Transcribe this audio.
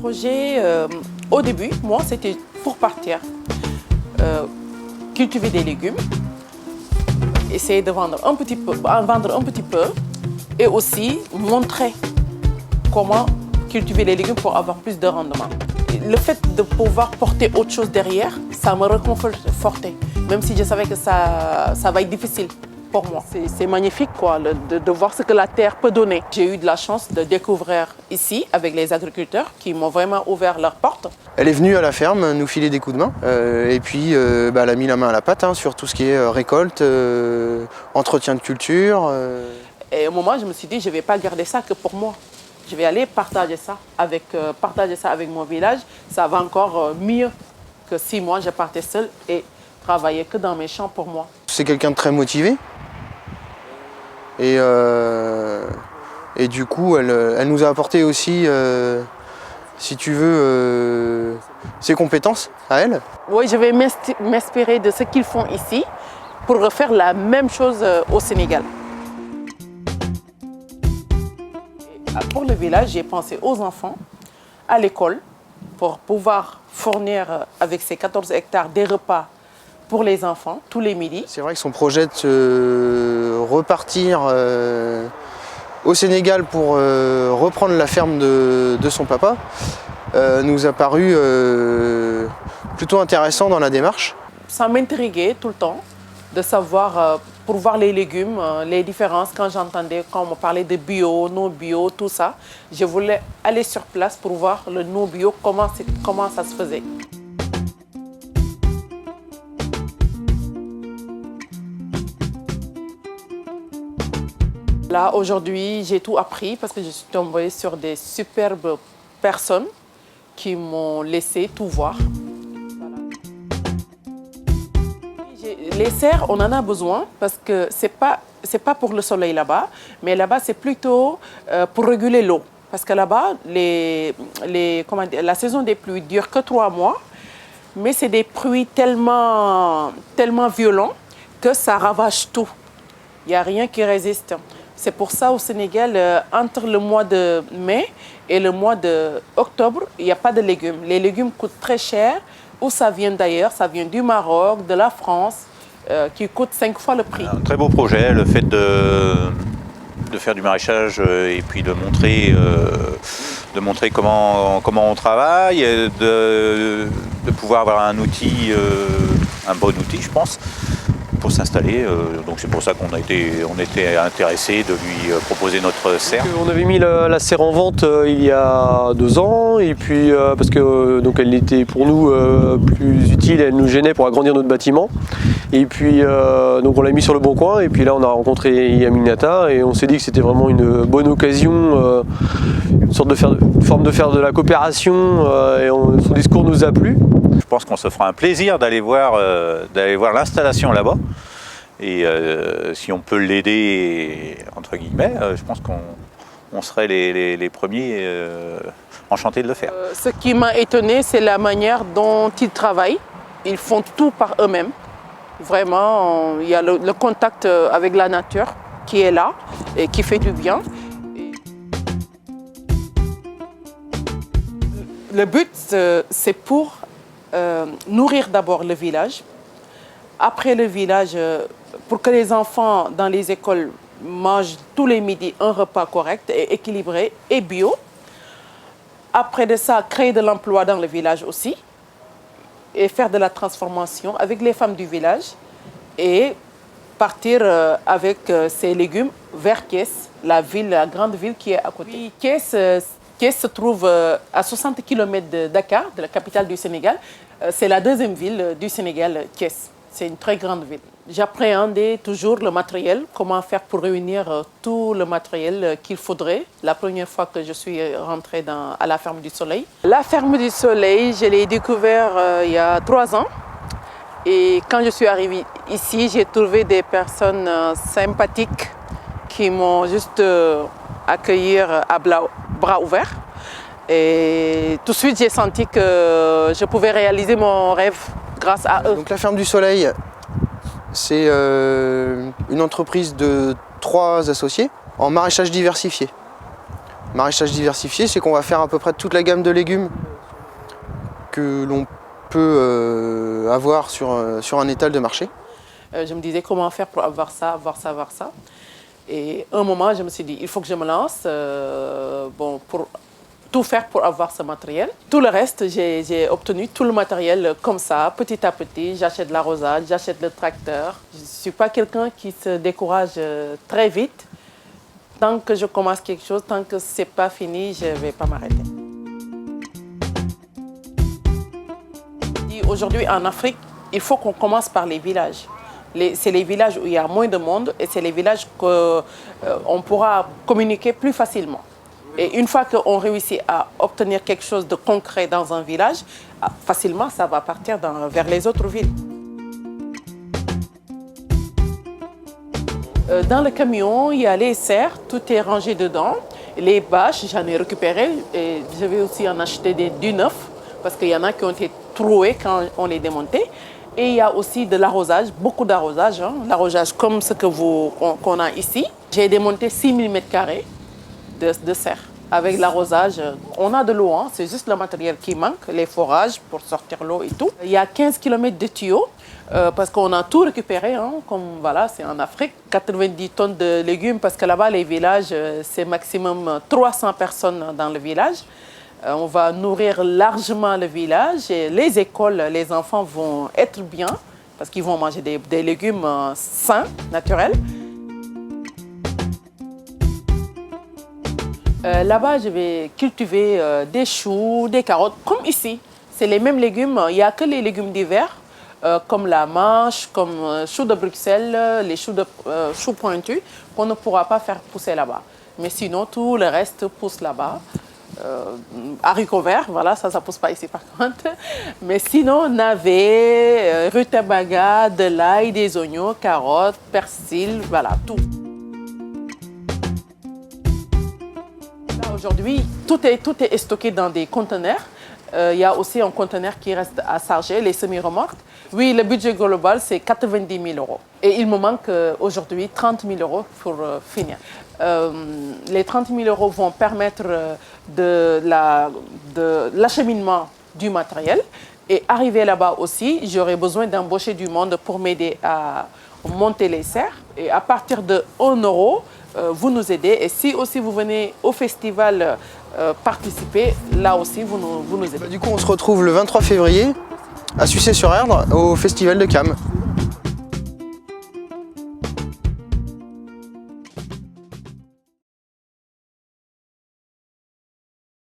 projet, au début, moi, c'était pour partir, cultiver des légumes, essayer de vendre un petit peu et aussi montrer comment cultiver les légumes pour avoir plus de rendement. Le fait de pouvoir porter autre chose derrière, ça me réconfortait, même si je savais que ça va être difficile pour moi. C'est magnifique quoi, de voir ce que la terre peut donner. J'ai eu de la chance de découvrir ici avec les agriculteurs qui m'ont vraiment ouvert leurs portes. Elle est venue à la ferme nous filer des coups de main et puis elle a mis la main à la pâte sur tout ce qui est récolte, entretien de culture. Et au moment, je me suis dit, je ne vais pas garder ça que pour moi. Je vais aller partager ça avec mon village. Ça va encore mieux que si moi, je partais seule et travaillais que dans mes champs pour moi. C'est quelqu'un de très motivé. Et du coup, elle nous a apporté aussi, si tu veux, ses compétences à elle. Oui, je vais m'inspirer de ce qu'ils font ici pour refaire la même chose au Sénégal. Pour le village, j'ai pensé aux enfants, à l'école, pour pouvoir fournir avec ces 14 hectares des repas pour les enfants tous les midis. C'est vrai que son projet de repartir au Sénégal pour reprendre la ferme de son papa nous a paru plutôt intéressant dans la démarche. Ça m'intriguait tout le temps de savoir, pour voir les légumes, les différences. Quand on me parlait de bio, non bio, tout ça, je voulais aller sur place pour voir le non bio, comment ça se faisait. Là, aujourd'hui, j'ai tout appris parce que je suis tombée sur des superbes personnes qui m'ont laissé tout voir. Les serres, on en a besoin parce que c'est pas pour le soleil là-bas, mais là-bas, c'est plutôt pour réguler l'eau. Parce que là-bas, la saison des pluies dure que 3 mois, mais c'est des pluies tellement violents que ça ravage tout. Il n'y a rien qui résiste. C'est pour ça au Sénégal, entre le mois de mai et le mois d'octobre, il n'y a pas de légumes. Les légumes coûtent très cher. Où ça vient d'ailleurs? Ça vient du Maroc, de la France, qui coûte 5 fois le prix. Un très beau projet, le fait de faire du maraîchage et puis de montrer comment on travaille, de pouvoir avoir un outil, un bon outil je pense, pour s'installer. Donc c'est pour ça qu'on était intéressé de lui proposer notre serre. On avait mis la serre en vente il y a 2 ans et puis parce que donc elle était pour nous plus utile, elle nous gênait pour agrandir notre bâtiment. Et puis donc on l'a mis sur le bon coin et puis là on a rencontré Yaminata et on s'est dit que c'était vraiment une bonne occasion, une forme de faire de la coopération et son discours nous a plu. Je pense qu'on se fera un plaisir d'aller voir l'installation là-bas. Et si on peut l'aider, entre guillemets, je pense qu'on serait les premiers enchantés de le faire. Ce qui m'a étonné, c'est la manière dont ils travaillent. Ils font tout par eux-mêmes. Vraiment, il y a le contact avec la nature qui est là et qui fait du bien. Le but, c'est pour nourrir d'abord le village. Après le village, pour que les enfants dans les écoles mangent tous les midis un repas correct et équilibré et bio. Après de ça, créer de l'emploi dans le village aussi et faire de la transformation avec les femmes du village et partir avec ces légumes vers Thiès, la grande ville qui est à côté. Thiès se trouve à 60 km de Dakar, de la capitale du Sénégal. C'est la 2e ville du Sénégal, Thiès. C'est une très grande ville. J'appréhendais toujours le matériel, comment faire pour réunir tout le matériel qu'il faudrait. La première fois que je suis rentrée à la Ferme du Soleil. La Ferme du Soleil, je l'ai découvert il y a 3 ans. Et quand je suis arrivée ici, j'ai trouvé des personnes sympathiques qui m'ont juste accueilli à bras ouverts. Et tout de suite, j'ai senti que je pouvais réaliser mon rêve grâce à eux. Donc la Ferme du Soleil, c'est une entreprise de 3 associés en maraîchage diversifié. Maraîchage diversifié, c'est qu'on va faire à peu près toute la gamme de légumes que l'on peut avoir sur un étal de marché. Je me disais comment faire pour avoir ça, avoir ça, avoir ça. Et à un moment, je me suis dit, il faut que je me lance pour tout faire pour avoir ce matériel. Tout le reste, j'ai obtenu tout le matériel comme ça, petit à petit. J'achète l'arrosage, j'achète le tracteur. Je ne suis pas quelqu'un qui se décourage très vite. Tant que je commence quelque chose, tant que ce n'est pas fini, je ne vais pas m'arrêter. Aujourd'hui, en Afrique, il faut qu'on commence par les villages. C'est les villages où il y a moins de monde et c'est les villages qu'on pourra communiquer plus facilement. Et une fois qu'on réussit à obtenir quelque chose de concret dans un village, facilement, ça va partir vers les autres villes. Dans le camion, il y a les serres, tout est rangé dedans. Les bâches, j'en ai récupéré et je vais aussi en acheter du neuf parce qu'il y en a qui ont été troués quand on les démontait. Et il y a aussi de l'arrosage, beaucoup d'arrosage, hein, l'arrosage comme ce qu'on a ici. J'ai démonté 6000 m² de serre. Avec l'arrosage, on a de l'eau, hein, c'est juste le matériel qui manque, les forages pour sortir l'eau et tout. Il y a 15 km de tuyaux parce qu'on a tout récupéré, hein, comme voilà, c'est en Afrique. 90 tonnes de légumes parce que là-bas, les villages, c'est maximum 300 personnes dans le village. On va nourrir largement le village et les écoles, les enfants vont être bien parce qu'ils vont manger des légumes sains, naturels. Là-bas, je vais cultiver des choux, des carottes, comme ici. C'est les mêmes légumes, il n'y a que les légumes d'hiver, comme la mâche, comme choux de Bruxelles, les choux pointus, qu'on ne pourra pas faire pousser là-bas. Mais sinon, tout le reste pousse là-bas. Haricots verts, voilà, ça ne pousse pas ici par contre. Mais sinon, navets, rutabaga, de l'ail, des oignons, carottes, persil, voilà, tout. Aujourd'hui, tout est stocké dans des conteneurs. Il y a aussi un conteneur qui reste à charger, les semi-remorques. Oui, le budget global, c'est 90 000 €. Et il me manque aujourd'hui 30 000 € pour finir. Les 30 000 € vont permettre de l'acheminement du matériel. Et arrivé là-bas aussi, j'aurai besoin d'embaucher du monde pour m'aider à monter les serres. Et à partir de 1 €, vous nous aidez. Et si aussi vous venez au festival participer, là aussi, vous nous aidez. Du coup, on se retrouve le 23 février à Sucé-sur-Erdre au festival de Cam.